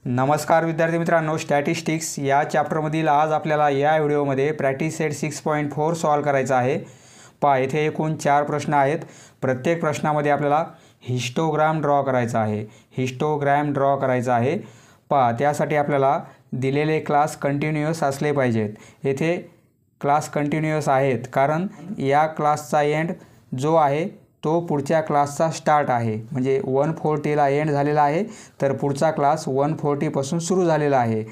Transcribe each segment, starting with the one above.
नमस्कार विद्यार्थी मित्रांनो, स्टॅटिस्टिक्स या चॅप्टरमधील आज आपल्याला या व्हिडिओमध्ये प्रॅक्टिस सेट 6.4 सॉल्व करायचा आहे। पहा, येथे एकूण 4 प्रश्न आहेत। प्रत्येक प्रश्नामध्ये आपल्याला हिस्टोग्राम ड्रॉ करायचा आहे। पहा, त्यासाठी आपल्याला दिलेले क्लास कंटिन्युअस असले पाहिजेत। येथे क्लास कंटिन्युअस आहेत कारण या क्लासचा एंड जो आहे तो पुढच्या क्लासचा स्टार्ट आहे। म्हणजे 140ला एंड झालेला आहे तर पुढचा क्लास 140 पासून सुरू झालेला आहे।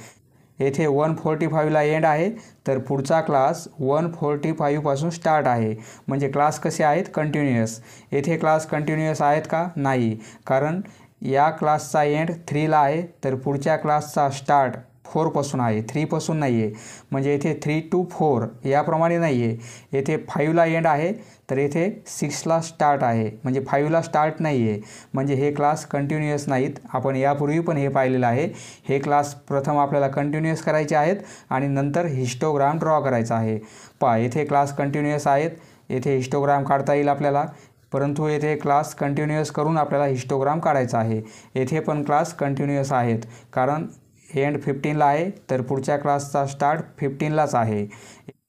येथे 145ला एंड आहे तर पुढचा क्लास 145 पासून स्टार्ट आहे। म्हणजे क्लास कसे आहेत? कंटिन्युअस। येथे क्लास कंटिन्युअस आहेत का? नाही, कारण या क्लासचा एंड 3ला आहे तर पुढच्या क्लासचा स्टार्ट 4 पासून आहे, 3 पासून नाही आहे। म्हणजे येथे 3 to 4 याप्रमाणे नाही आहे। येथे 5ला एंड आहे तर येथे 6ला स्टार्ट आहे, म्हणजे 5ला स्टार्ट नाही आहे। म्हणजे हे क्लास कंटिन्युअस नाहीत। आपण यापूर्वी पण हे पाहिलेलं आहे। हे क्लास प्रथम आपल्याला कंटिन्युअस करायचे आहेत आणि नंतर हिस्टोग्राम ड्रॉ करायचा आहे। पहा, येथे क्लास कंटिन्युअस आहेत, येथे हिस्टोग्राम काढता येईल आपल्याला, परंतु येथे क्लास कंटिन्युअस करून आपल्याला हिस्टोग्राम काढायचा आहे। येथे पण क्लास कंटिन्युअस आहेत कारण एंड 15ला आहे तर पुढच्या क्लासचा स्टार्ट 15लाच आहे।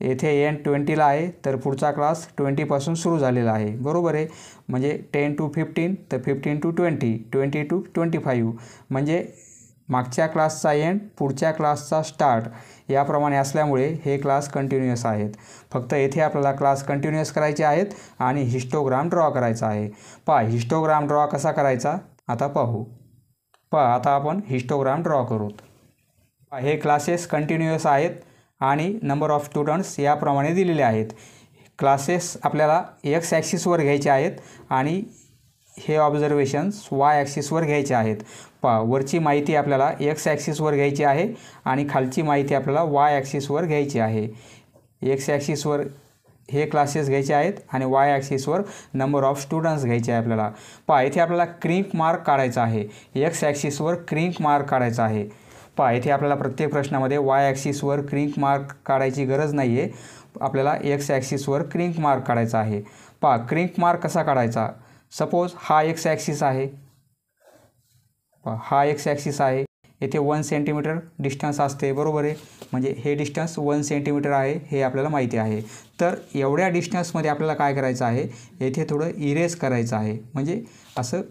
येथे एंड 20ला आहे तर पुढचा क्लास 20 पासून सुरू झालेला आहे, बरोबर आहे। म्हणजे 10 to 15 तर 15 to 20, 20 to 25, म्हणजे मागच्या क्लासचा एंड पुढच्या क्लासचा स्टार्ट याप्रमाणे असल्यामुळे हे क्लास कंटिन्युअस आहेत। फक्त येथे आपल्याला क्लास कंटिन्युअस करायचे आहेत आणि हिस्टोग्राम ड्रॉ करायचा आहे। पहा, हिस्टोग्राम ड्रॉ कसा करायचा आता पाहू। पहा, आता आपण हिस्टोग्राम ड्रॉ करू। हे क्लासेस कंटिन्युअस आहेत आणि नंबर ऑफ स्टुडंट्स याप्रमाणे दिलेले आहेत। क्लासेस आपल्याला एक्स ॲक्सिसवर घ्यायचे आहेत आणि हे ऑब्झर्वेशन्स वाय ॲक्सिसवर घ्यायचे आहेत। पहा, वरची माहिती आपल्याला एक्स ॲक्सिसवर घ्यायची आहे आणि खालची माहिती आपल्याला वाय ॲक्सिसवर घ्यायची आहे। एक्स ॲक्सिसवर हे क्लासेस घ्यायचे आहेत आणि वाय ॲक्सिसवर नंबर ऑफ स्टुडंट्स घ्यायचे आहे आपल्याला। पहा, इथे आपल्याला क्रिंक मार्क काढायचा आहे। एक्स ॲक्सिसवर क्रिंक मार्क काढायचा आहे। पहा, इथे आपल्याला प्रत्येक प्रश्नामध्ये वाय ॲक्सिसवर क्रिंक मार्क काढायची गरज नाही आहे, आपल्याला एक्स ॲक्सिसवर क्रिंक मार्क काढायचा आहे। पहा, क्रिंक मार्क कसा काढायचा? सपोज हा एक्स ॲक्सिस आहे, पहा हा एक्स ॲक्सिस आहे, येथे 1 सेंटीमीटर डिस्टन्स असते, बरोबर आहे। म्हणजे हे डिस्टन्स 1 सेंटीमीटर आहे हे आपल्याला माहिती आहे। तर एवढ्या डिस्टन्समध्ये आपल्याला काय करायचं आहे? येथे थोडं इरेज करायचं आहे, म्हणजे असं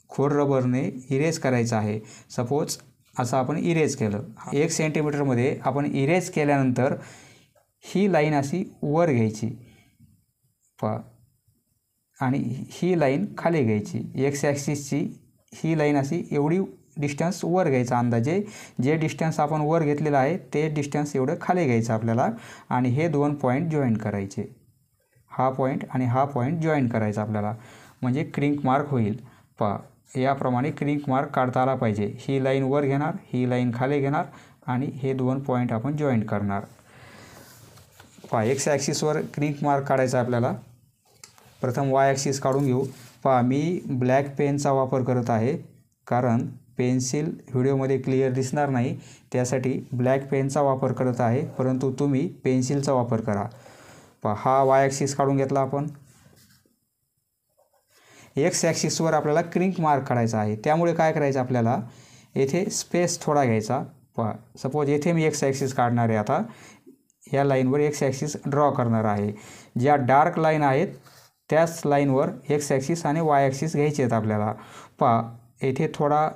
खोड रबरने इरेज करायचं आहे। सपोज असं आपण इरेज केलं, 1 सेंटीमीटरमध्ये आपण इरेज केल्यानंतर ही लाईन अशी वर घ्यायची, पहा, आणि ही लाईन खाली घ्यायची। एक्स ॲक्सिसची ही लाईन अशी एवढी डिस्टन्स वर घ्यायचा, अंदाजे जे डिस्टन्स आपण वर घेतलेलं आहे ते डिस्टन्स एवढं खाली घ्यायचं आपल्याला आणि हे 2 पॉईंट जॉईन करायचे। हा पॉईंट आणि हा पॉईंट जॉईन करायचा आपल्याला, म्हणजे क्रिंक मार्क होईल। पहा, याप्रमाणे क्रिंक मार्क काढता आला पाहिजे। ही लाईन वर घेणार, ही लाईन खाली घेणार आणि हे 2 पॉईंट आपण जॉईन करणार। पहा, एक्स ॲक्सिसवर क्रिंक मार्क काढायचा आपल्याला। प्रथम वाय ॲक्सिस काढून घेऊ। पहा, मी ब्लॅक पेनचा वापर करत आहे कारण पेन्सिल व्हिडिओमध्ये क्लिअर दिसणार नाही, त्यासाठी ब्लॅक पेनचा वापर करत आहे, परंतु तुम्ही पेन्सिलचा वापर करा। पहा, हा वाय ॲक्सिस काढून घेतला आपण। एक्स ॲक्सिसवर आपल्याला क्रिंक मार्क काढायचा आहे, त्यामुळे काय करायचं आपल्याला? येथे स्पेस थोडा घ्यायचा। पहा, सपोज येथे मी एक्स ॲक्सिस काढणार आहे, आता या लाईनवर एक्स ॲक्सिस ड्रॉ करणार आहे। ज्या डार्क लाईन आहेत त्याच लाईनवर एक्स ॲक्सिस आणि वाय ॲक्सिस घ्यायचे आहेत आपल्याला। पहा, येथे थोडा,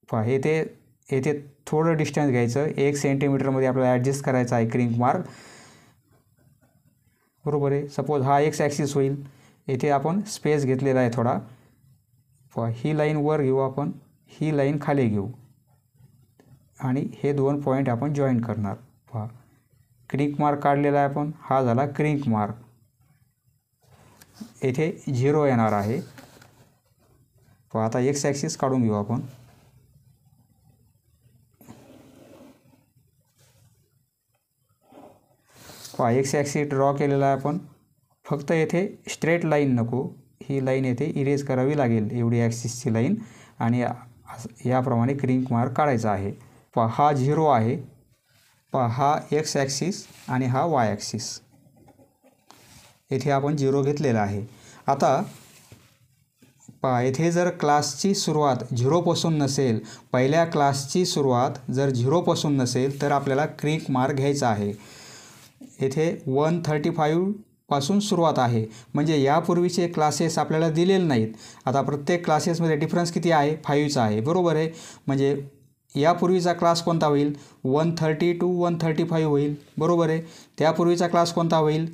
पहा येथे थोडं डिस्टन्स घ्यायचं, 1 सेंटीमीटरमध्ये आपल्याला ॲडजस्ट करायचं आहे क्रिंक मार्क, बरोबर आहे। सपोज हा एक्स ॲक्सिस होईल, येथे आपण स्पेस घेतलेला आहे थोडा। पहा, ही लाईन वर घेऊ आपण, ही लाईन खाली घेऊ आणि हे 2 पॉईंट आपण जॉईन करणार। पहा, क्रिंक मार्क काढलेला आहे आपण, हा झाला क्रिंक मार्क। येथे 0 येणार आहे। पहा, आता एक्स ॲक्सिस काढून घेऊ आपण। पहा, एक्स ॲक्सिस ड्रॉ केलेला आहे आपण। फक्त येथे स्ट्रेट लाईन नको, ही लाईन येथे इरेज करावी लागेल, एवढी ॲक्सिसची लाईन, आणि याप्रमाणे क्रिंक मार्क काढायचा आहे। पहा, हा 0 आहे। पहा, हा एक्स ॲक्सिस आणि हा वाय ॲक्सिस, येथे आपण 0 घेतलेला आहे। आता पहा येथे जर क्लासची सुरुवात 0 पासून नसेल, पहिल्या क्लासची सुरुवात जर 0 पासून नसेल तर आपल्याला क्रिक मार्क घ्यायचा आहे. येथे 135 पासून सुरुवात आहे, म्हणजे यापूर्वीचे क्लासेस आपल्याला दिलेले नाहीत. आता प्रत्येक क्लासेसमध्ये डिफरन्स किती आहे? 5चा आहे, बरोबर आहे. म्हणजे यापूर्वीचा क्लास कोणता होईल? 130 to 135 होईल, बरोबर आहे. त्यापूर्वीचा क्लास कोणता होईल?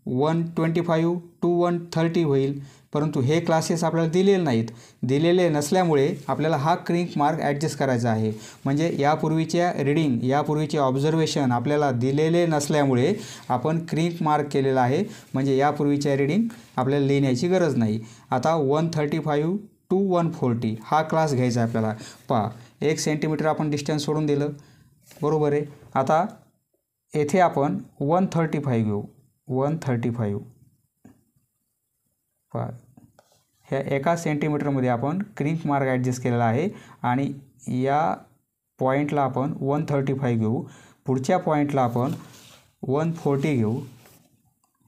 125 to 130 होईल. परंतु हे क्लासेस आपल्याला दिलेले नाहीत. दिलेले नसल्यामुळे आपल्याला हा क्रिक मार्क ॲडजस्ट करायचा आहे. म्हणजे यापूर्वीच्या रीडिंग, यापूर्वीचे ऑब्झर्वेशन आपल्याला दिलेले नसल्यामुळे आपण क्रिक मार्क केलेला आहे. म्हणजे यापूर्वीच्या रीडिंग आपल्याला लिहिण्याची गरज नाही. आता 135 to 140 हा क्लास घ्यायचा आहे आपल्याला. पहा 1 सेंटीमीटर आपण डिस्टन्स सोडून दिलं, बरोबर आहे. आता येथे आपण 135 घेऊ. 135 पहा ह्या 1 सेंटीमीटरमध्ये आपण क्रिक मार्क ॲडजस्ट केलेला आहे आणि या पॉईंटला आपण 135 घेऊ. पुढच्या पॉईंटला आपण 140 घेऊ.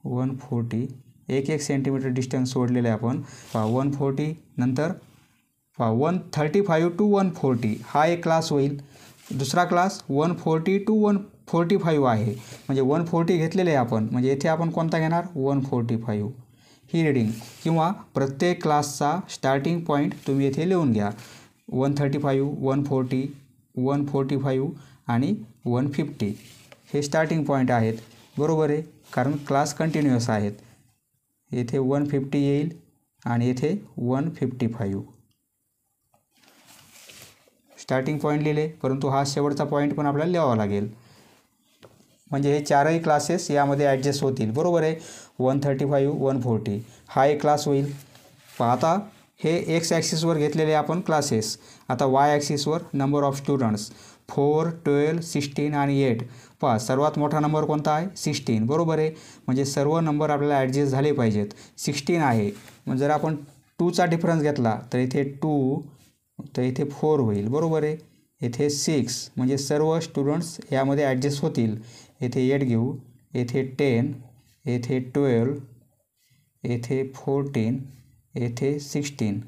140 1 सेंटीमीटर डिस्टन्स सोडलेलं आहे आपण. पहा 140 नंतर पहा 135 to 140 हा एक क्लास होईल. दुसरा क्लास 140 to 145 आहे. म्हणजे 140 घेतलेले आहे आपण, म्हणजे येथे आपण कोणता घेणार? 145 ही रीडिंग. किंवा प्रत्येक क्लासचा स्टार्टिंग पॉईंट तुम्ही येथे लिहून घ्या. 135 140 145 आणि 150 हे स्टार्टिंग पॉईंट आहेत, बरोबर आहे. कारण क्लास कंटिन्युअस आहेत. येथे 150 येईल आणि येथे 155 स्टार्टिंग पॉईंट लिहिले, परंतु हा शेवटचा पॉईंट पण आपल्याला लिहावा लागेल. म्हणजे हे चारही क्लासेस यामध्ये ॲडजस्ट होतील, बरोबर आहे. 135 140 हा एक क्लास होईल. आता हे एक्स ॲक्सिसवर घेतलेले आपण क्लासेस. आता वाय ॲक्सिसवर नंबर ऑफ स्टुडंट्स 4 12 16 आणि 8. पहा सर्वात मोठा नंबर कोणता आहे? 16, बरोबर आहे. म्हणजे सर्व नंबर आपल्याला ॲडजस्ट झाले पाहिजेत. 16 आहे, मग जर आपण 2चा डिफरन्स घेतला तर इथे 2, तर इथे 4 होईल, बरोबर आहे. येथे 6 म्हणजे सर्व स्टुडंट्स यामध्ये ॲडजस्ट होतील. येथे 8 घेऊ. येथे 10, येथे 12, येथे 14, येथे 16,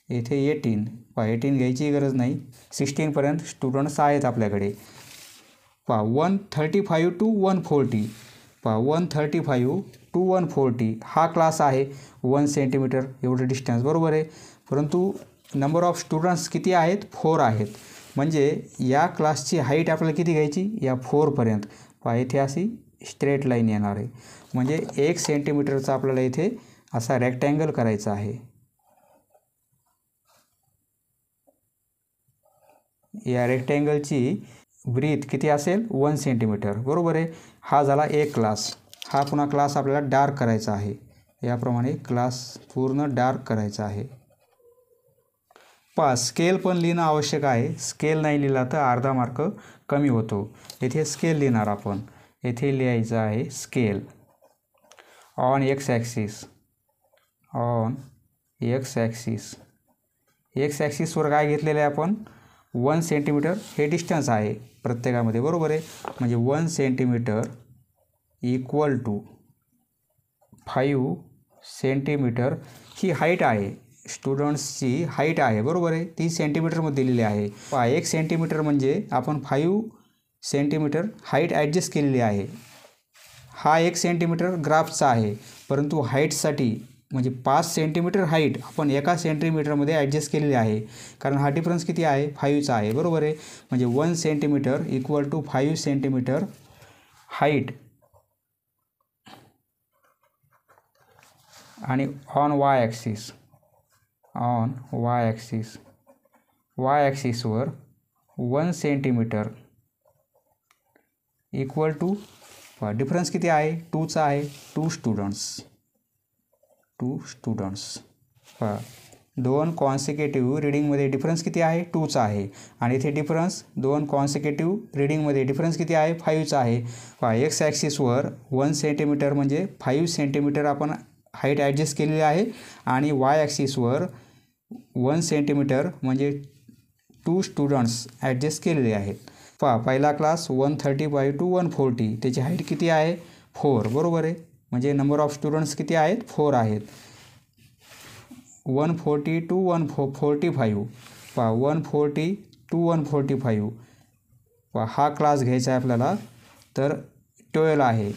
येथे 18. पहा 18 घ्यायची गरज नाही, 16पर्यंत स्टुडंट्स आहेत आपल्याकडे. पहा 135 to 140. पहा 135 to 140 हा क्लास आहे. 1 सेंटीमीटर एवढं डिस्टन्स, बरोबर आहे. परंतु नंबर ऑफ स्टुडंट्स किती आहेत? 4 आहेत. म्हणजे या क्लासची हाईट आपल्याला किती घ्यायची? या 4पर्यंत. पहा इथे अशी स्ट्रेट लाईन येणार आहे. म्हणजे 1 सेंटीमीटरचा आपल्याला इथे असा रेक्टँगल करायचा आहे. या रेक्टँगलची ब्रीथ किती असेल? 1 सेंटीमीटर, बरोबर आहे. हा झाला एक क्लास. हा पुन्हा क्लास आपल्याला डार्क करायचा आहे. याप्रमाणे क्लास पूर्ण डार्क करायचा आहे. पहा स्केल पण लिहिणं आवश्यक आहे. स्केल नाही लिहिला तर अर्धा मार्क कमी होतो. येथे स्केल लिहिणार आपण. येथे लिहायचं आहे scale on X axis. On X axis. X ॲक्सिसवर काय घेतलेलं आहे आपण? 1 सेंटीमीटर हे डिस्टन्स आहे प्रत्येकामध्ये, बरोबर आहे. म्हणजे 1 सेंटीमीटर इक्वल टू 5 सेंटीमीटर ही हाईट आहे. स्टुडंट्सची हाईट आहे, बरोबर आहे. 30 सेंटीमीटरमध्ये दिलेली आहे. 1 सेंटीमीटर म्हणजे आपण 5 सेंटीमीटर हाईट ॲडजस्ट केलेली आहे. हा 1 सेंटीमीटर ग्राफचा आहे, परंतु हाईटसाठी म्हणजे 5 सेंटीमीटर हाईट आपण 1 सेंटीमीटरमध्ये ॲडजस्ट केलेली आहे. कारण हा डिफरन्स किती आहे? 5चा आहे, बरोबर आहे. म्हणजे 1 centimetre equal to 5 centimetre height. आणि on Y axis. On Y axis. Y ॲक्सिसवर 1 सेंटीमीटर इक्वल टू डिफरन्स किती आहे? 2चा आहे. 2 स्टुडंट्स. 2 स्टुडंट्स. पहा 2 कॉन्सिक्युटिव्ह रीडिंगमध्ये डिफरन्स किती आहे? 2चा आहे. आणि इथे डिफरन्स 2 कॉन्सिक्युटिव्ह रीडिंगमध्ये डिफरन्स किती आहे? 5चा आहे. पहा एक्स ॲक्सिसवर 1 सेंटीमीटर म्हणजे 5 सेंटीमीटर आपण हाईट ॲडजस्ट केलेली आहे. आणि वाय ॲक्सिसवर 1 सेंटीमीटर म्हणजे 2 स्टुडंट्स ॲडजस्ट केलेले आहेत. पहा पहिला क्लास 135 to 140 त्याची हाईट किती आहे? 4, बरोबर आहे. म्हणजे नंबर ऑफ स्टुडंट्स किती आहेत? 4 आहेत. 140 to 145 पहा 140 to 145 पहा हा क्लास घ्यायचा आहे आपल्याला तर 12 आहे.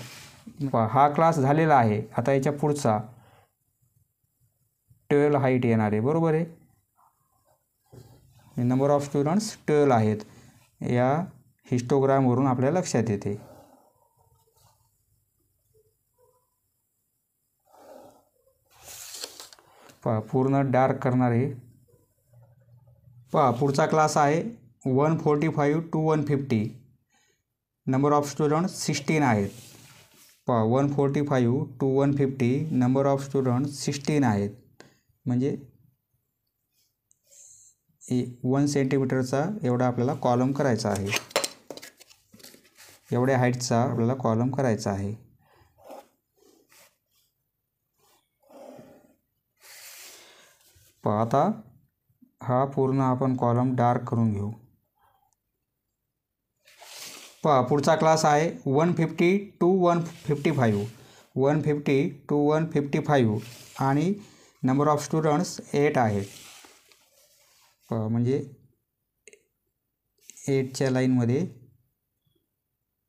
पहा हा क्लास झालेला आहे. आता याच्या पुढचा 12 हाईट येणार आहे बरोबर आहे. नंबर ऑफ स्टुडंट्स 12 आहेत या हिस्टोग्रामवरून आपल्याला लक्षात येते. पहा पूर्ण डार्क करणार आहे. पहा पुढचा क्लास आहे 145 to 150. नंबर ऑफ स्टुडंट्स 16 आहेत. पहा 145 to 150 नंबर ऑफ स्टुडंट्स 16 आहेत. म्हणजे 1 सेंटीमीटरचा एवढा आपल्याला कॉलम करायचा आहे. एवढ्या हाईटचा आपल्याला कॉलम करायचा आहे. पहा आता हा पूर्ण आपण कॉलम डार्क करून घेऊ. पहा पुढचा क्लास आहे 150 to 155. 150 to 155 आणि नंबर ऑफ स्टुडंट्स 8 आहेत. पहा म्हणजे 8च्या लाईनमध्ये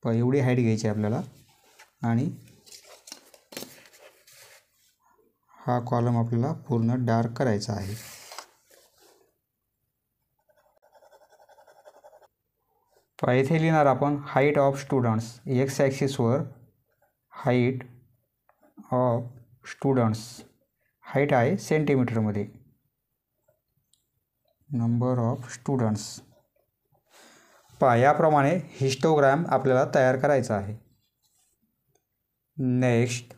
पहा एवढी हाईट घ्यायची आपल्याला आणि हा कॉलम आपल्याला पूर्ण डार्क करायचा आहे. पहा इथे लिहिणार आपण हाईट ऑफ स्टुडंट्स. एक्स ॲक्सिसवर हाईट ऑफ स्टुडंट्स. हाईट आहे सेंटीमीटरमध्ये. Number of students. पहा याप्रमाणे हिस्टोग्राम आपल्याला तयार करायचा आहे. नेक्स्ट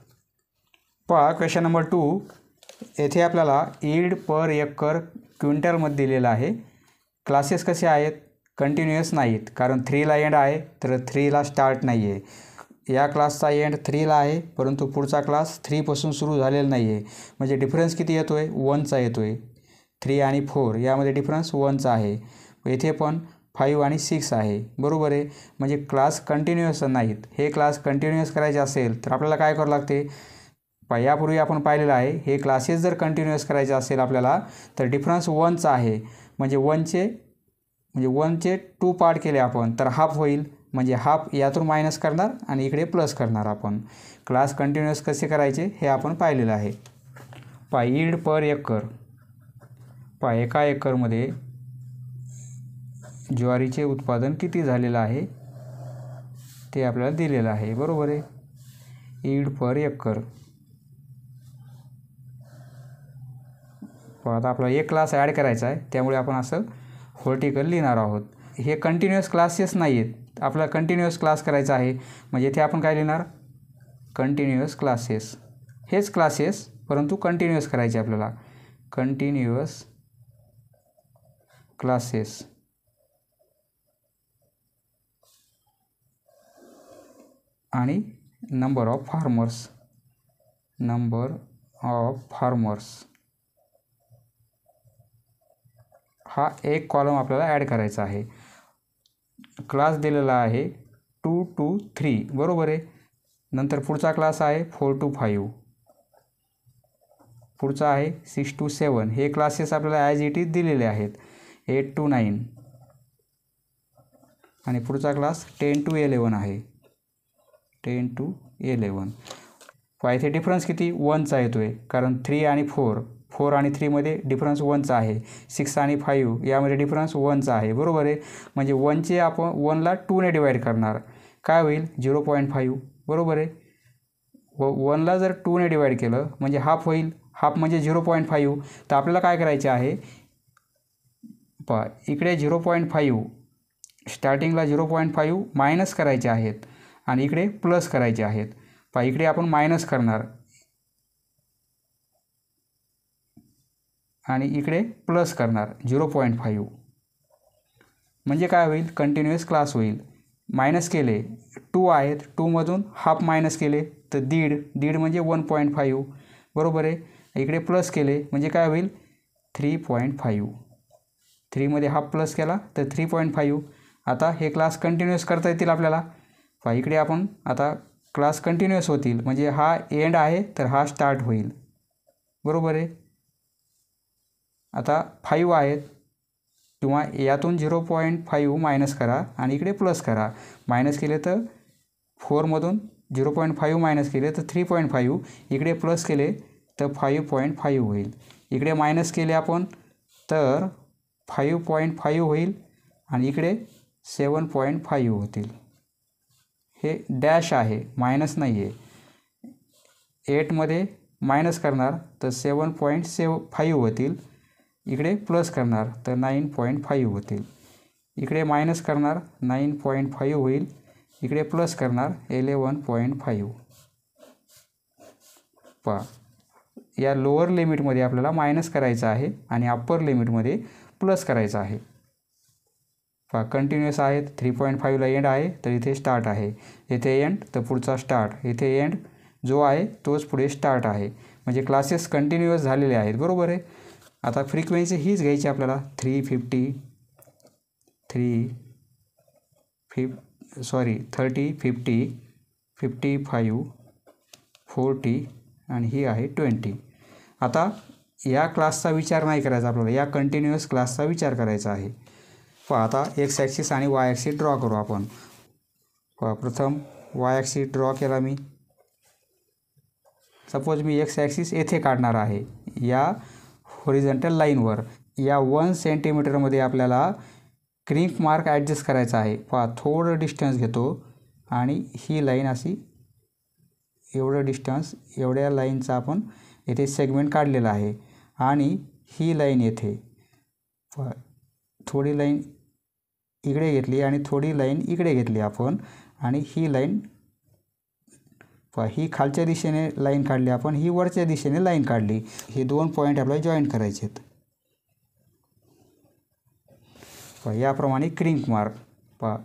पहा क्वेश्चन नंबर 2. येथे आपल्याला यील्ड पर एकर क्विंटलमध्ये दिलेला आहे. क्लासेस कसे आहेत? कंटिन्युअस नाहीत कारण 3ला एंड आहे तर 3ला स्टार्ट नाही आहे. या क्लासचा एंड 3ला आहे परंतु पुढचा क्लास 3पासून सुरू झालेला नाही आहे. म्हणजे डिफरन्स किती येतो आहे? 1चा येतो आहे. 3 आणि 4 यामध्ये डिफरन्स 1चा आहे. येथे पण 5 आणि 6 आहे बरोबर आहे. म्हणजे क्लास कंटिन्युअस नाहीत. हे क्लास कंटिन्युअस करायचे असेल तर आपल्याला काय करावं लागते? यापूर्वी आपण पाहिलेलं आहे हे क्लासेस जर कंटिन्युअस करायचे असेल आपल्याला तर डिफरन्स 1चा आहे. म्हणजे 1चे 2 पार्ट केले आपण तर हाफ होईल. म्हणजे हाफ यातून मायनस करणार आणि इकडे प्लस करणार आपण. क्लास कंटिन्युअस कसे करायचे हे आपण पाहिलेलं आहे. यील्ड पर एकर. एका एकरमध्ये ज्वारीचे उत्पादन किती झालेलं आहे ते आपल्याला दिलेलं आहे बरोबर आहे. यील्ड पर एकर. आता आपल्याला एक क्लास ॲड करायचा आहे त्यामुळे आपण असं व्हर्टिकल लिहिणार आहोत. हे कंटिन्युअस क्लासेस नाही आहेत. आपल्याला कंटिन्युअस क्लास करायचा आहे म्हणजे इथे आपण काय लिहिणार? Continuous classes. हेच क्लासेस परंतु कंटिन्युअस करायचे आपल्याला. Continuous classes. आणि number of farmers. Number of farmers. हा एक कॉलम आपल्याला ॲड करायचा आहे. क्लास दिलेला आहे 2 to 3 बरोबर आहे. नंतर पुढचा क्लास आहे 4 to 5. पुढचा आहे 6 to 7. हे क्लासेस आपल्याला ॲज इट इज दिलेले आहेत. 8 to 9 आणि पुढचा क्लास 10 to 11 आहे. 10 to 11. इथे डिफरन्स किती? 1चा येतो आहे कारण 3 आणि 4 आणि 3मध्ये डिफरन्स 1चा आहे. 6 आणि 5 यामध्ये डिफरन्स 1चा आहे बरोबर आहे. म्हणजे 1चे आपण 1ला 2ने डिवाईड करणार काय होईल? 0.5 बरोबर आहे. 1ला जर 2ने डिवाईड केलं म्हणजे हाफ होईल. हाफ म्हणजे 0.5. तर आपल्याला काय करायचे आहे? इकडे 0.5 स्टार्टिंगला 0.5 मायनस करायचे आहेत आणि इकडे प्लस करायचे आहेत. इकडे आपण मायनस करणार आणि इकडे प्लस करणार 0.5. म्हणजे काय होईल? कंटिन्युअस क्लास होईल. मायनस केले 2 आहेत. 2मधून हाफ मायनस केले तर दीड म्हणजे 1.5 बरोबर आहे. इकडे प्लस केले म्हणजे काय होईल? 3.5. 3मध्ये हाफ प्लस केला तर 3.5. आता हे क्लास कंटिन्युअस करता येतील आपल्याला. इकडे आपण आता क्लास कंटिन्युअस होतील म्हणजे हा एंड आहे तर हा स्टार्ट होईल बरोबर आहे. आता 5 आहेत किंवा यातून 0.5 मायनस करा आणि इकडे प्लस करा. मायनस केले तर 4मधून 0.5 मायनस केले तर 3.5, इकडे प्लस केले तर 5.5 होईल. इकडे मायनस केले आपण तर 5.5 होईल आणि इकडे 7.5 होतील. हे डॅश आहे, मायनस नाही आहे. 8मध्ये मायनस करणार तर 7.5 होतील. इकडे प्लस करणार तर 9.5 होतील. इकडे मायनस करणार 9.5 होईल. इकडे प्लस करणार 11.5. पहा, या लोअर लिमिटमध्ये आपल्याला मायनस करायचं आहे आणि अप्पर लिमिटमध्ये प्लस करायचं आहे. पहा, कंटिन्युअस आहेत. 3.5ला एंड आहे तर इथे स्टार्ट आहे. इथे एंड तर पुढचा स्टार्ट. इथे एंड जो आहे तोच पुढे स्टार्ट आहे. म्हणजे क्लासेस कंटिन्युअस झालेले आहेत. बरोबर आहे. आता फ्रिक्वेन्सी हीच घ्यायची आपल्याला. 30, 50, 55, 40 आणि ही आहे 20. आता या क्लासचा विचार नाही करायचा आपल्याला, या कंटिन्युअस क्लासचा विचार करायचा आहे. पहा, आता एक्स ॲक्सिस आणि वाय ॲक्सिस ड्रॉ करू आपण. पहा, प्रथम वाय ॲक्सिस ड्रॉ केला मी. सपोज मी एक्स ॲक्सिस येथे काढणार आहे या हॉरिझॉन्टल लाईनवर. या 1 सेंटीमीटरमध्ये आपल्याला क्रिंक मार्क ॲडजस्ट करायचा आहे. पहा, थोडं डिस्टन्स घेतो आणि ही लाईन अशी एवढं डिस्टन्स, एवढ्या लाईनचा आपण येथे सेगमेंट काढलेला आहे आणि ही लाईन येथे. पहा, थोडी लाईन इकडे घेतली आणि थोडी लाईन इकडे घेतली आपण आणि ही लाईन. पहा, ही खालच्या दिशेने लाईन काढली आपण, ही वरच्या दिशेने लाईन काढली. हे 2 पॉईंट आपल्याला जॉईंट करायचे आहेत. पहा, याप्रमाणे क्रिंक मार्क. पहा,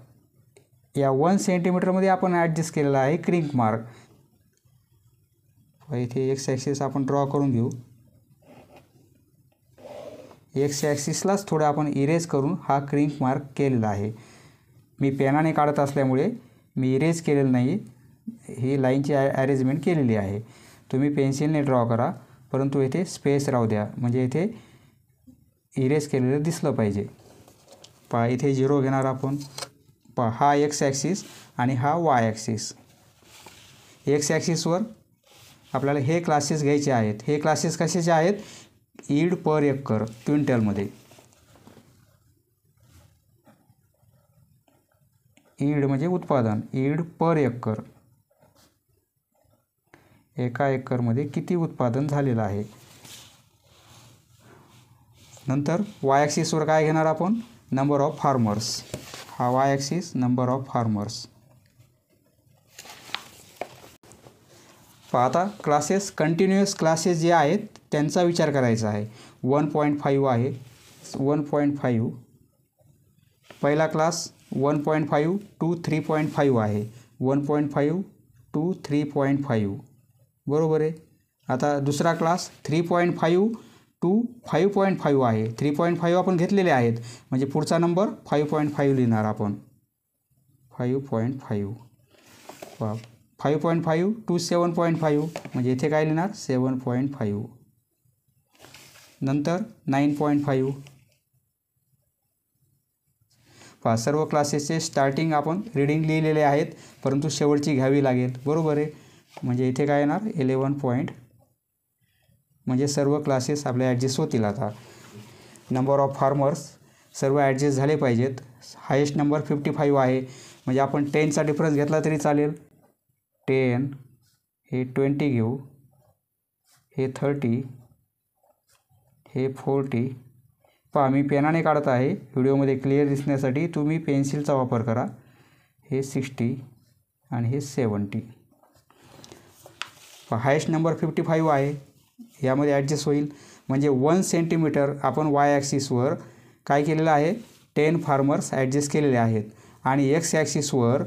या 1 सेंटीमीटरमध्ये आपण ॲडजस्ट केलेला आहे क्रिंक मार्क. इथे एक्स ॲक्सिस आपण ड्रॉ करून घेऊ. एक्स ॲक्सिसलाच थोडं आपण इरेज करून हा क्रिंक मार्क केलेला आहे. मी पेनाने काढत असल्यामुळे मी इरेज केलेलं नाही, ही लाईनची अरेंजमेंट केलेली आहे. तुम्ही पेन्सिलने ड्रॉ करा, परंतु येथे स्पेस राहू द्या, म्हणजे इथे इरेज केलेलं दिसलं पाहिजे. पहा, इथे 0 घेणार आपण. पहा, हा एक्स ॲक्सिस आणि हा वाय ॲक्सिस. एक्स ॲक्सिसवर आपल्याला हे क्लासेस घ्यायचे आहेत. हे क्लासेस कशाचे आहेत? ईल्ड पर एकर क्विंटलमध्ये. ईल्ड म्हणजे उत्पादन. ईल्ड पर एकर, एका एकरमध्ये किती उत्पादन झालेलं आहे. नंतर वाय ॲक्सिसवर काय घेणार आपण? Number of farmers. हा Y axis, number of farmers. पहा, आता क्लासेस, कंटिन्युअस क्लासेस जे आहेत त्यांचा विचार करायचा आहे. 1.5 आहे. 1.5 पहिला क्लास 1.5 to 3.5 आहे. 1.5 to 3.5 बरोबर आहे. आता दुसरा क्लास 3.5 to 5.5 आहे. 3.5 आपण घेतलेले आहेत, म्हणजे पुढचा नंबर 5.5 लिहिणार आपण. 5.5. 5.5 to 7.5 म्हणजे इथे काय लिहिणार? 7.5. नंतर 9.5. पहा, सर्व क्लासेसचे स्टार्टिंग आपण रीडिंग लिहिलेले आहेत, परंतु शेवटची घ्यावी लागेल. बरोबर आहे. म्हणजे इथे काय येणार? 11 पॉईंट. म्हणजे सर्व क्लासेस आपले ॲडजस्ट होतील. आता नंबर ऑफ फार्मर्स सर्व ॲडजस्ट झाले पाहिजेत. हायेस्ट नंबर 55 आहे, म्हणजे आपण 10चा डिफरन्स घेतला तरी चालेल. 10, हे 20 घेऊ, हे 30, हे 40. पहा, मी पेनाने काढत आहे, व्हिडिओमध्ये क्लिअर दिसण्यासाठी तुम्ही पेन्सिलचा वापर करा. हे 60 आणि हे 70. पहा, हायेस्ट नंबर 55 आहे, यामध्ये ॲडजस्ट होईल. म्हणजे 1 सेंटीमीटर आपण वाय ॲक्सिसवर काय केलेलं आहे? 10 फार्मर्स ॲडजस्ट केलेले आहेत. आणि एक्स ॲक्सिसवर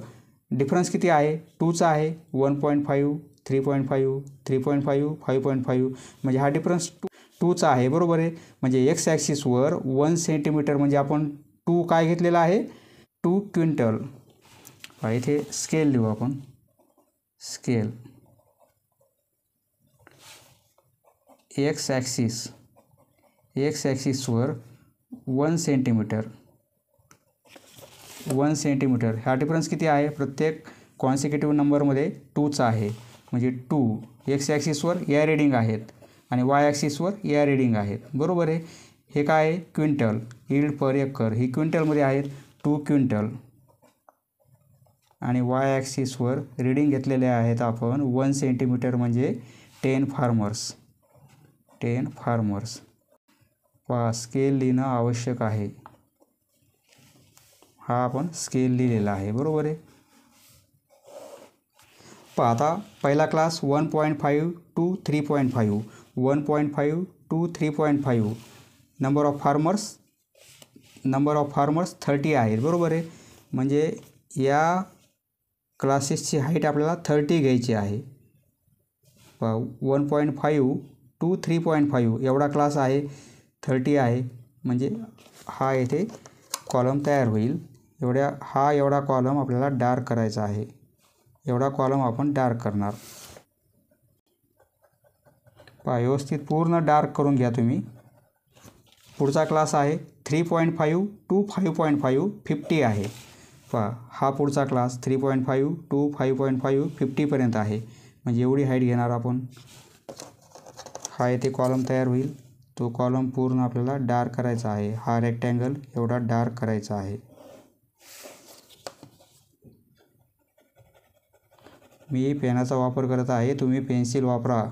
डिफरन्स किती आहे? 2चा आहे. 1.5, 3.5, 3.5, 5.5. म्हणजे हा डिफरन्स 2चा आहे. बरोबर आहे. म्हणजे एक्स ॲक्सिसवर 1 सेंटीमीटर म्हणजे आपण 2 काय घेतलेला आहे? 2 क्विंटल. इथे स्केल लिहू आपण. स्केल एक्स ॲक्सिस एक्स ॲक्सिसवर 1 सेंटीमीटर हा डिफरन्स किती आहे? प्रत्येक कॉन्सिक्युटिव्ह नंबरमध्ये 2चा आहे, म्हणजे 2 एक्स ॲक्सिसवर या रीडिंग आहेत आणि वाय ॲक्सिसवर या रीडिंग आहेत, बरोबर आहे. हे काय आहे? क्विंटल, यील्ड पर एकर, ही क्विंटलमध्ये आहेत 2 क्विंटल आणि वाय ॲक्सिसवर रीडिंग घेतलेले आहेत आपण 1 सेंटीमीटर म्हणजे 10 फार्मर्स. पहा, स्केल लिहिणं आवश्यक आहे. हा आपण स्केल लिहिलेला आहे, बरोबर आहे. पहा आता पहिला class 1.5 to 3.5, 1.5 to 3.5. Number of farmers 30 आहेत, बरोबर आहे. म्हणजे या क्लासेसची हाईट आपल्याला 30 घ्यायची आहे. 1.5 to 3.5 एवढा क्लास आहे, 30 आहे, म्हणजे हा येथे कॉलम तयार होईल. एवढा कॉलम आपल्याला डार्क करायचा आहे. एवढा कॉलम आपण डार्क करणार. पहा, व्यवस्थित पूर्ण डार्क करून घ्या तुम्ही. पुढचा क्लास आहे 3.5 to 5.5, 50 आहे. पहा, हा पुढचा क्लास 3.5 to 5.5, 50पर्यंत आहे, म्हणजे एवढी हाईट घेणार आपण. हा येथे कॉलम तयार होईल. तो कॉलम पूर्ण आपल्याला डार्क करायचा आहे. हा रेक्टँगल एवढा डार्क करायचा आहे. मी पेनाचा वापर करत आहे, तुम्ही पेन्सिल वापरा,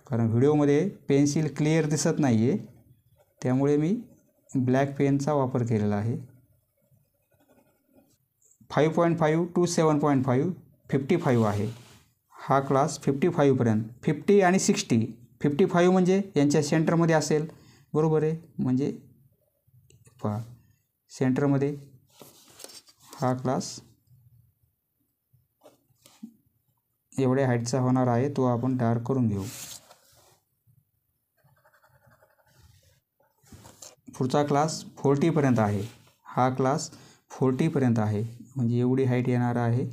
कारण व्हिडिओमध्ये पेन्सिल क्लिअर दिसत नाही आहे, त्यामुळे मी ब्लॅक पेनचा वापर केलेला आहे. 5.5 to 7.5, 55 आहे. हा क्लास 55पर्यंत, 50 आणि 60. 55 म्हणजे यांच्या सेंटरमध्ये असेल, बरोबर आहे. म्हणजे पहा, सेंटरमध्ये हा क्लास एवढ्या हाईटचा होणार आहे, तो आपण डार्क करून घेऊ. पुढचा क्लास 40पर्यंत आहे. हा क्लास 40पर्यंत आहे, म्हणजे एवढी हाईट येणार आहे.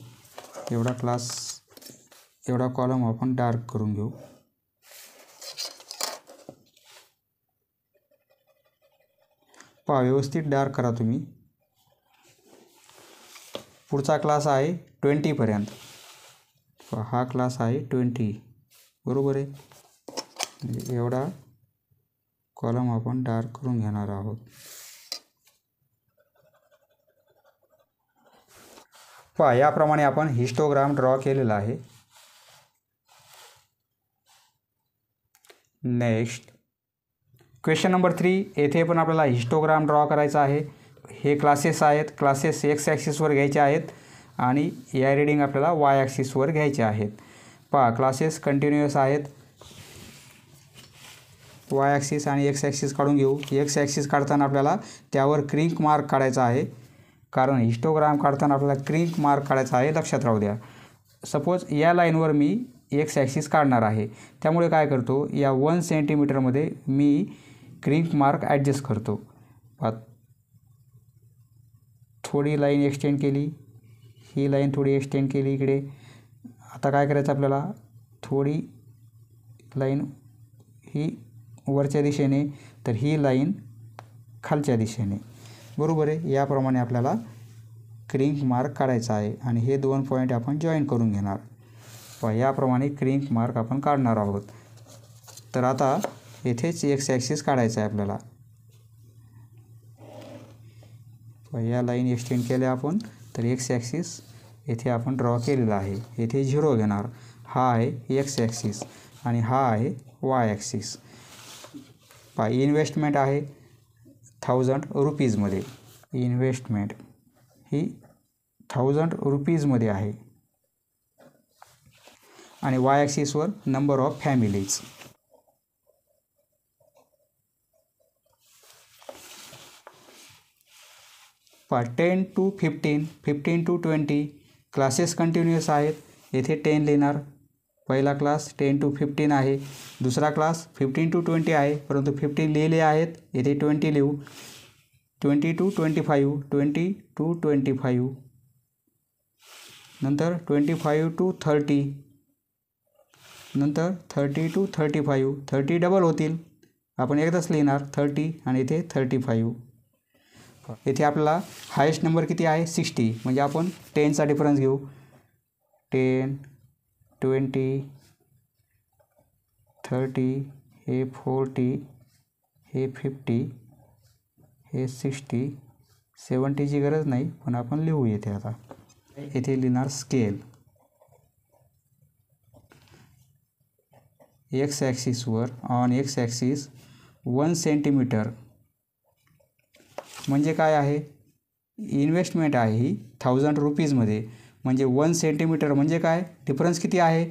एवढा कॉलम आपण डार्क करून घेऊ. पहा, व्यवस्थित डार्क करा तुम्ही. पुढचा क्लास आहे 20पर्यंत. हा क्लास आहे 20, बरोबर आहे. म्हणजे एवढा कॉलम आपण डार्क करून घेणार आहोत. पहा, याप्रमाणे आपण हिस्टोग्राम ड्रॉ केलेला आहे. Next question number 3. येथे पण आपल्याला हिस्टोग्राम ड्रॉ करायचा आहे. हे क्लासेस आहेत. क्लासेस एक्स ॲक्सिसवर घ्यायचे आहेत आणि या रीडिंग आपल्याला वाय ॲक्सिसवर घ्यायचे आहेत. पहा, क्लासेस कंटिन्युअस आहेत. वाय ॲक्सिस आणि एक्स ॲक्सिस काढून घेऊ. एक्स ॲक्सिस काढताना आपल्याला त्यावर क्रिंक मार्क काढायचा आहे, कारण हिस्टोग्राम काढताना आपल्याला क्रिंक मार्क काढायचा आहे, लक्षात राहू द्या. सपोज या लाईनवर मी एक्स ॲक्सिस काढणार आहे, त्यामुळे काय करतो, या 1 सेंटीमीटरमध्ये मी क्रिंक मार्क ॲडजस्ट करतो. थोडी लाईन एक्सटेंड केली, ही लाईन थोडी एक्सटेंड केली इकडे. आता काय करायचं आपल्याला, थोडी लाईन ही वरच्या दिशेने, तर ही लाईन खालच्या दिशेने, बरोबर आहे. याप्रमाणे आपल्याला क्रिंक मार्क काढायचा आहे आणि हे 2 पॉईंट आपण जॉईन करून घेणार. याप्रमाणे क्रिंक मार्क आपण काढणार आहोत. तर आता येथेच एक्स ॲक्सिस काढायचा आहे आपल्याला. या लाईन एक्सटेंड केल्या आपण, तर एक्स ॲक्सिस येथे आपण ड्रॉ केलेला आहे. येथे 0 घेणार. हा आहे एक्स ॲक्सिस आणि हा आहे वाय ॲक्सिस. इन्व्हेस्टमेंट आहे 1000 रुपीजमध्ये. इन्व्हेस्टमेंट ही 1000 रुपीजमध्ये आहे आणि वाय ॲक्सिसवर नंबर ऑफ फॅमिलीज. पहा, 10 to 15, 15 to 20 क्लासेस कंटिन्युअस आहेत. येथे 10 लिहिणार. पहिला क्लास 10 to 15 आहे. दुसरा क्लास 15 to 20 आहे, परंतु 15 लिहिले आहेत, येथे 20 लिहू. 20 to 25, 20 to 25, नंतर 25 to 30, नंतर 30 to 35, 30 डबल होतील, आपण एकदाच लिहिणार 30 आणि इथे 35. इथे आपल्याला हायेस्ट नंबर किती आहे 60, म्हणजे आपण 10चा डिफरन्स घेऊ. 10, 20, 30, हे 40, हे 50, हे 60, 70ची गरज नाही पण आपण लिहू येथे. आता येथे लिहिणार स्केल. एक्स ॲक्सिसवर ऑन एक्स ॲक्सिस 1 सेंटीमीटर म्हणजे काय आहे, इन्व्हेस्टमेंट आहे ही 1000 रुपीजमध्ये. म्हणजे 1 सेंटीमीटर म्हणजे काय, डिफरन्स किती आहे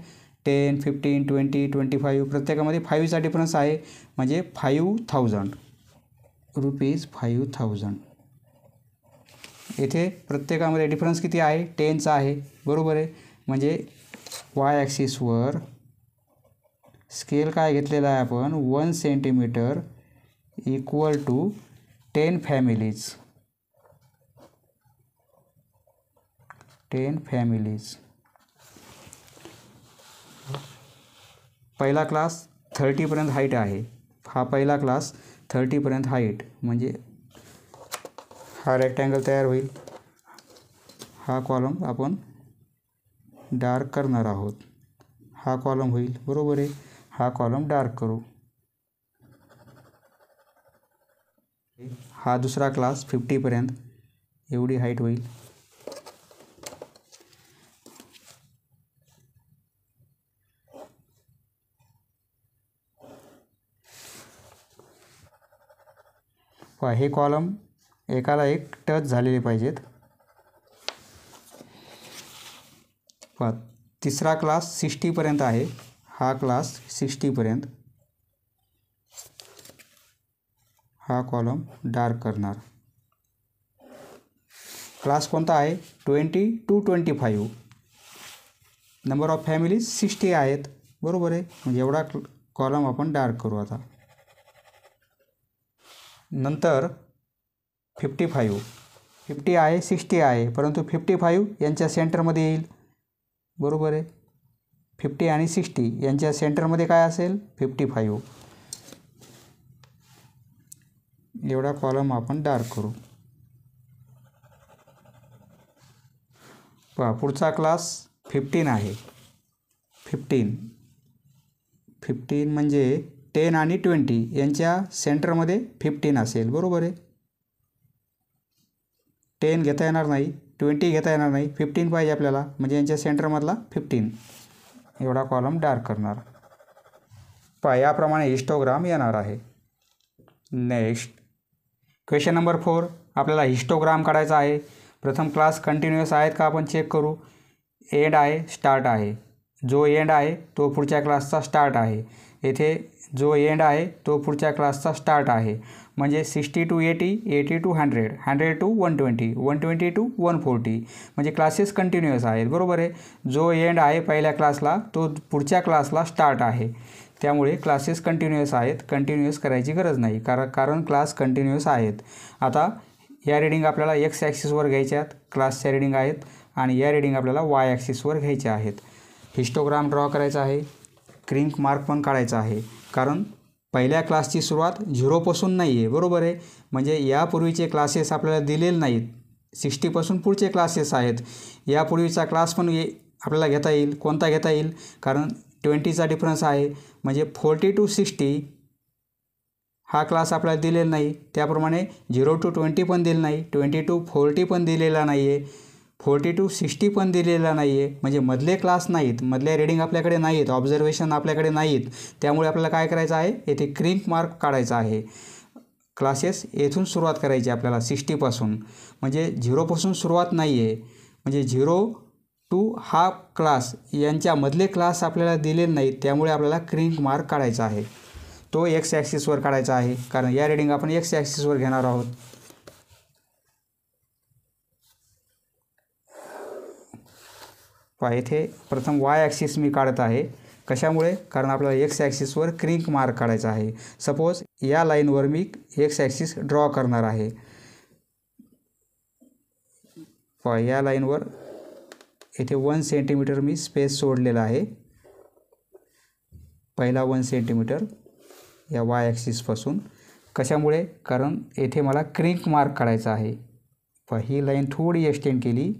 10, 15, 20, 25, प्रत्येकामध्ये 5चा डिफरन्स आहे. म्हणजे 5000 रुपीज. 5000 येथे प्रत्येकामध्ये डिफरन्स किती आहे 10चा आहे, बरोबर आहे. म्हणजे वाय ॲक्सिसवर स्केल काय घेतलेला आहे आपण 1 centimetre equal to 10 families. 10 families. पहिला क्लास 30पर्यंत हाईट आहे. हा पहिला क्लास 30पर्यंत हाईट, म्हणजे हा रेक्टँगल तयार होईल. हा कॉलम आपण डार्क करणार आहोत. हा कॉलम होईल, बरोबर आहे. हा कॉलम डार्क करू. हा दुसरा क्लास 50पर्यंत एवढी हाईट होईल. हे कॉलम एकाला एक टच झालेले पाहिजेत. तिसरा क्लास 60पर्यंत आहे. हा क्लास 60पर्यंत. हा कॉलम डार्क करणार. क्लास कोणता आहे 20 to 25. नंबर ऑफ फॅमिलीज 60 आहेत, बरोबर आहे. म्हणजे एवढा कॉलम आपण डार्क करू. आता नंतर 55. 50 आहे 60 आहे, परंतु 55 यांच्या सेंटरमध्ये येईल, बरोबर आहे. 50 आणि 60 यांच्या सेंटरमध्ये काय असेल 55. एवढा कॉलम आपण डार्क करू. पहा पुढचा क्लास 15 आहे. 15 म्हणजे 10 आणि 20 यांच्या सेंटरमध्ये 15 असेल, बरोबर आहे. 10 घेता येणार नाही, 20 घेता येणार नाही, 15 पाहिजे आपल्याला, म्हणजे यांच्या सेंटरमधला 15. एवढा कॉलम डार्क करणार. पहा याप्रमाणे हिस्टोग्राम येणार आहे. Next question number 4. आपल्याला हिस्टोग्राम काढायचा आहे. प्रथम क्लास कंटिन्युअस आहेत का आपण चेक करू. एंड आहे, स्टार्ट आहे. जो एंड आहे तो पुढच्या क्लासचा स्टार्ट आहे. येथे जो एंड आहे तो पुढच्या क्लासचा स्टार्ट आहे. म्हणजे 60 to 80, 80 to 100, 100 to 120, 120 to 140. म्हणजे क्लासेस कंटिन्युअस आहेत, बरोबर आहे. जो एंड आहे पहिल्या क्लासला तो पुढच्या क्लासला स्टार्ट आहे. त्यामुळे क्लासेस कंटिन्युअस आहेत. कंटिन्युअस करायची गरज नाही, कारण क्लास कंटिन्युअस आहेत. आता या रीडिंग आपल्याला एक्स ॲक्सिसवर घ्यायच्या आहेत, क्लासच्या रीडिंग आहेत. आणि या रीडिंग आपल्याला वाय ॲक्सिसवर घ्यायच्या आहेत. हिस्टोग्राम ड्रॉ करायचा आहे. क्रिंक मार्क पण काढायचा आहे, कारण पहिल्या क्लासची सुरुवात 0पासून नाही आहे, बरोबर आहे. म्हणजे यापूर्वीचे क्लासेस आपल्याला दिलेले नाहीत. 60पासून पुढचे क्लासेस आहेत. यापूर्वीचा क्लास पण आपल्याला घेता येईल. कोणता घेता येईल, कारण 20चा डिफरन्स आहे. म्हणजे 40 to 60 हा क्लास आपल्याला दिलेला नाही. त्याप्रमाणे 0 to 20 पण दिलेला नाही, 20 to 40 पण दिलेला नाही आहे, 40 to 60 पण दिलेला नाही आहे. म्हणजे मधले क्लास नाहीत, मधल्या रीडिंग आपल्याकडे नाहीत, ऑब्झर्वेशन आपल्याकडे नाहीत. त्यामुळे आपल्याला काय करायचं आहे, येथे क्रिंक मार्क काढायचा आहे. क्लासेस येथून सुरुवात करायची आपल्याला 60पासून. म्हणजे 0पासून सुरुवात नाही आहे. म्हणजे 0 to हा क्लास यांच्यामधले क्लास आपल्याला दिलेले नाहीत. त्यामुळे आपल्याला क्रिंक मार्क काढायचा आहे. तो एक्स ॲक्सिसवर काढायचा आहे, कारण या रीडिंग आपण एक्स ॲक्सिसवर घेणार आहोत. पहा येथे प्रथम वाय ॲक्सिस मी काढत आहे. कशामुळे, कारण आपल्याला एक्स ॲक्सिसवर क्रिंक मार्क काढायचा आहे. सपोज या लाईनवर मी एक्स ॲक्सिस ड्रॉ करणार आहे. पहा या लाईनवर येथे 1 सेंटीमीटर मी स्पेस सोडलेला आहे. पहिला 1 सेंटीमीटर, या वाय ॲक्सिसपासून. कशामुळे? कारण येथे मला क्रिंक मार्क काढायचा आहे. ही लाईन थोडी एक्सटेंड केली,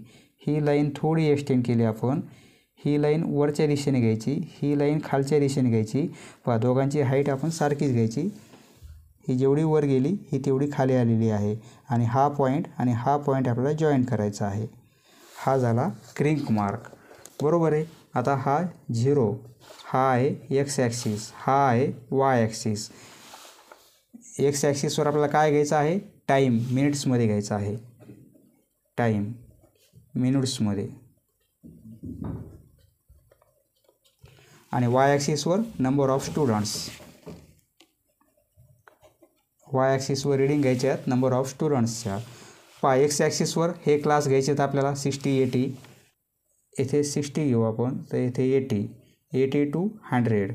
ही लाईन थोडी एक्सटेंड केली आपण. ही लाईन वरच्या दिशेने घ्यायची, ही लाईन खालच्या दिशेने घ्यायची. दोघांची हाईट आपण सारखीच घ्यायची. ही जेवढी वर गेली ही तेवढी खाली आलेली आहे आणि हा पॉईंट आणि हा पॉईंट आपल्याला जॉईन करायचा आहे. हा झाला क्रिंक मार्क. बरोबर आहे. आता हा 0 हा आहे एक्स ॲक्सिस, हा आहे वाय ॲक्सिस. एक्स ॲक्सिसवर आपल्याला काय घ्यायचं आहे? टाईम मिनिट्समध्ये घ्यायचा आहे. टाईम मिनिट्समध्ये. आणि वाय ॲक्सिसवर नंबर ऑफ स्टुडंट्स. वाय ॲक्सिसवर रीडिंग घ्यायचे आहेत नंबर ऑफ स्टुडंट्सच्या. एक्स ॲक्सिसवर हे क्लास घ्यायचे आहेत आपल्याला 60 80. येथे 60 घेऊ आपण, तर येथे 80 to 100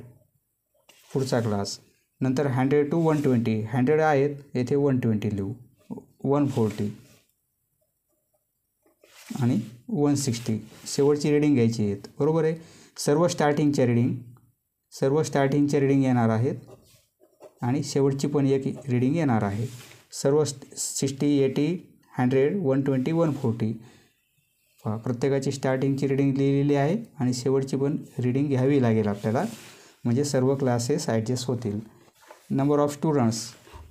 पुढचा क्लास. नंतर 100 to 120. 100 आहेत, येथे 120 लिहू. 140 आणि 160 शेवटची रीडिंग घ्यायची आहेत. बरोबर आहे. सर्व स्टार्टिंगच्या रीडिंग येणार आहेत आणि शेवटची पण एक रीडिंग येणार आहे. सर्व 60 80 100 120 140 प्रत्येकाची स्टार्टिंगची रीडिंग लिहिलेली आहे आणि शेवटची पण रीडिंग घ्यावी लागेल आपल्याला, म्हणजे सर्व क्लासेस ॲडजस्ट होतील. नंबर ऑफ स्टुडंट्स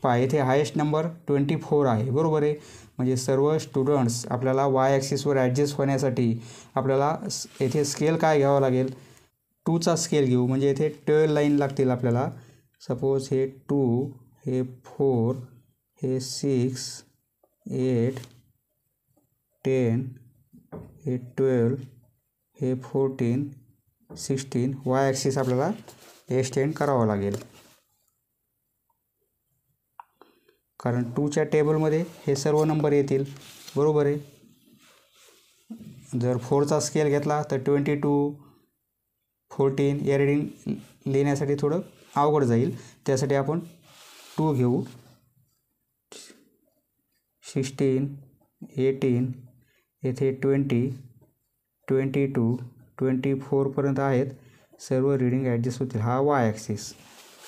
येथे हायेस्ट नंबर 24 आहे. बरोबर आहे. म्हणजे सर्व स्टुडंट्स आपल्याला वाय ॲक्सिसवर ॲडजस्ट होण्यासाठी आपल्याला येथे स्केल काय घ्यावा लागेल? 2चा स्केल घेऊ. म्हणजे येथे 12 लाईन लागतील आपल्याला. सपोज हे 2, हे 4, हे 6 8 10, हे 12, हे 14 16 वाय ॲक्सिस आपल्याला एक्सटेंड करावं लागेल. कारण 2च्या टेबलमध्ये हे सर्व नंबर येतील. बरोबर आहे. जर 4चा स्केल घेतला तर 22 14 या रीडिंग लिहिण्यासाठी थोडं अवघड जाईल. त्यासाठी आपण 2 घेऊ. 16 18 येथे 20 22 24पर्यंत आहेत. सर्व रीडिंग ॲडजस्ट होतील. हा वाय ॲक्सिस.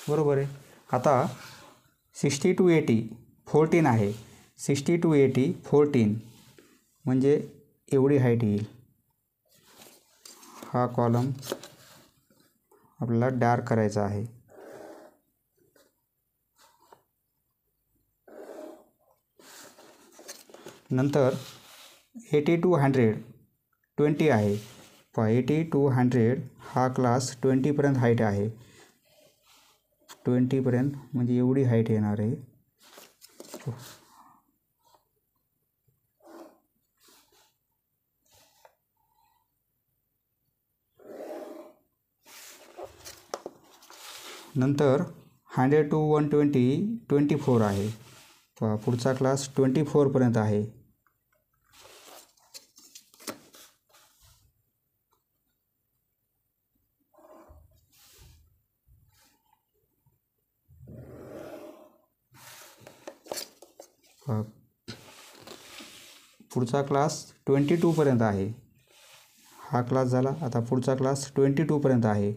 बरोबर आहे. आता 60 to 80 14 आहे. 60 to 80 14 म्हणजे एवढी हाईट येईल. हा कॉलम आपल्याला डार्क करायचा आहे. नंतर 80 to 100 20 आहे. 80 to 100 हा क्लास 20पर्यंत हाईट आहे. 20पर्यंत म्हणजे एवढी हाईट येणार आहे. नंतर 100 to 120 24 आहे. पुढचा क्लास 24पर्यंत आहे. पुढचा क्लास 22पर्यंत आहे. हा क्लास झाला. आता पुढचा क्लास 22पर्यंत आहे.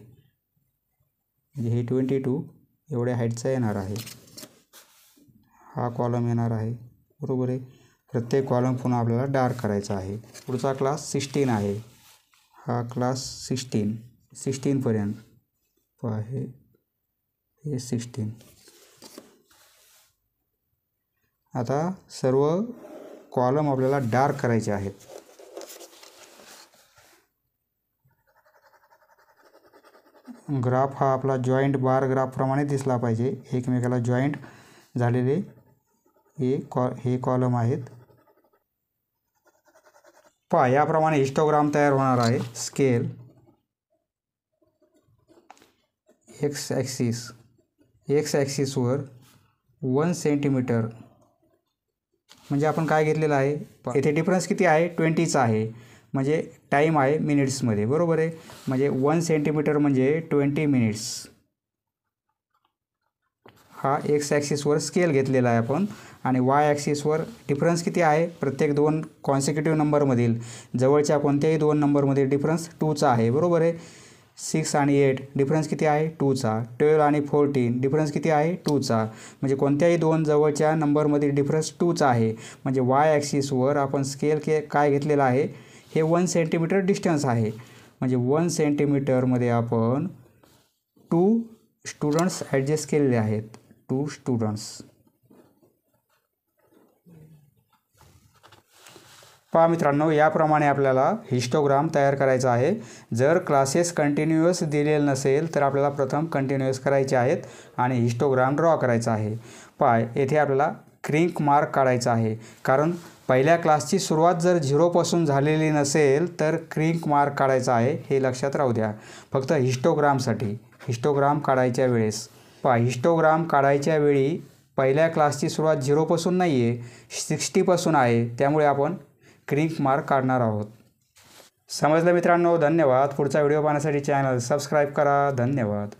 म्हणजे हे 22 एवढ्या हाईटचा येणार आहे. हा कॉलम येणार आहे. बरोबर आहे. प्रत्येक कॉलम पुन्हा आपल्याला डार्क करायचा आहे. पुढचा क्लास 16 आहे. हा क्लास 16पर्यंत आहे. हे 16. आता सर्व कॉलम आपल्याला डार्क करायचे आहेत. ग्राफ हा आपला जॉईंट बार ग्राफप्रमाणे दिसला पाहिजे. एकमेकाला जॉईंट झालेले हे कॉलम आहेत. याप्रमाणे हिस्टोग्राम तयार होणार आहे. स्केल एक्स ॲक्सिसवर 1 सेंटीमीटर म्हणजे आपण काय घेतलेलं आहे? येथे डिफरन्स किती आहे? 20चा आहे. म्हणजे टाईम आहे मिनिट्समध्ये. बरोबर आहे. म्हणजे 1 सेंटीमीटर म्हणजे 20 मिनिट्स. हा एक्स ॲक्सिसवर स्केल घेतलेला आहे आपण. आणि वाय ॲक्सिसवर डिफरन्स किती आहे? प्रत्येक 2 कॉन्सिक्युटिव्ह नंबरमधील जवळच्या कोणत्याही 2 नंबरमध्ये डिफरन्स 2चा आहे. बरोबर आहे. 6 आणि 8 डिफरन्स किती आहे 2चा. 12 आणि 14 डिफरन्स किती आहे 2चा. म्हणजे कोणत्याही दोन जवळच्या नंबरमधील डिफरन्स 2चा आहे. म्हणजे वाय ॲक्सिसवर आपण स्केल काय घेतलेला आहे, हे 1 सेंटीमीटर डिस्टन्स आहे. म्हणजे 1 सेंटीमीटरमध्ये आपण 2 स्टुडंट्स ॲडजस्ट केलेले आहेत. 2 स्टुडंट्स. पहा मित्रांनो, याप्रमाणे आपल्याला हिस्टोग्राम तयार करायचा आहे. जर क्लासेस कंटिन्युअस दिलेले नसेल तर आपल्याला प्रथम कंटिन्युअस करायचे आहेत आणि हिस्टोग्राम ड्रॉ करायचा आहे. पहा येथे आपल्याला क्रिंक मार्क काढायचा आहे. कारण पहिल्या क्लासची सुरुवात जर 0पासून झालेली नसेल तर क्रिंक मार्क काढायचा आहे, हे लक्षात राहू द्या. फक्त हिस्टोग्रामसाठी. हिस्टोग्राम काढायच्या वेळेस पहा, हिस्टोग्राम काढायच्या वेळी पहिल्या क्लासची सुरुवात 0पासून नाही आहे, 60पासून आहे. त्यामुळे आपण क्रिंक मार्क काढणार आहोत. समजलं मित्रांनो? धन्यवाद. पुढचा व्हिडिओ पाहण्यासाठी चॅनल सबस्क्राईब करा. धन्यवाद.